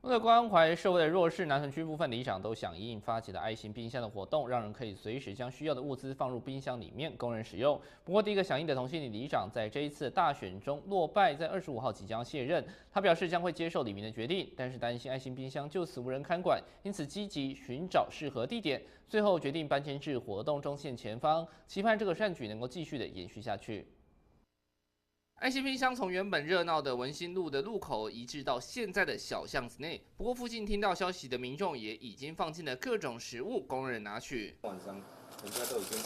为了关怀社会的弱势，南屯区部分里长都响应发起的爱心冰箱的活动，让人可以随时将需要的物资放入冰箱里面供人使用。不过，第一个响应的同性里长在这一次大选中落败，在25号即将卸任。他表示将会接受里民的决定，但是担心爱心冰箱就此无人看管，因此积极寻找适合地点，最后决定搬迁至活动中线前方，期盼这个善举能够继续的延续下去。爱心冰箱从原本热闹的文心路的路口移至到现在的小巷子内。不过，附近听到消息的民众也已经放进了各种食物供人拿取。晚上人家都已经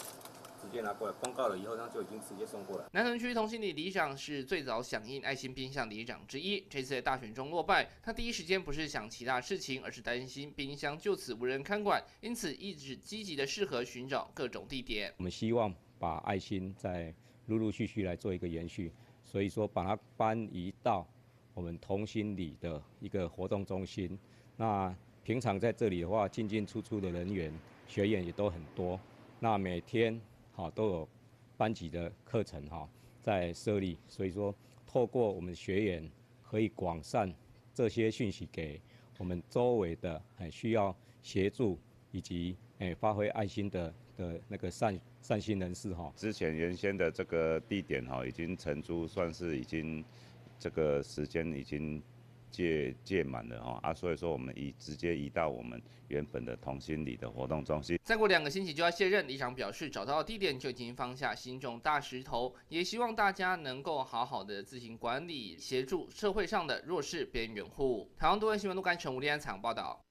直接拿过来，公告了以后，他就已经直接送过来。南屯区同心里长是最早响应爱心冰箱里长之一。这次的大选中落败，他第一时间不是想其他事情，而是担心冰箱就此无人看管，因此一直积极的适合寻找各种地点。我们希望把爱心再陆陆续续来做一个延续。所以说，把它搬移到我们同心里的一个活动中心。那平常在这里的话，进进出出的人员、学员也都很多。那每天都有班级的课程在设立，所以说透过我们学员可以广散这些讯息给我们周围的需要协助以及发挥爱心的那个善心人士之前原先的这个地点已经承租，算是已经这个时间已经届满了所以说我们直接移到我们原本的同心里的活动中心。再过2个星期就要卸任，里长表示找到地点就已经放下心中大石头，也希望大家能够好好的自行管理，协助社会上的弱势边缘户。台湾多闻新闻陆干成吴立安采访报道。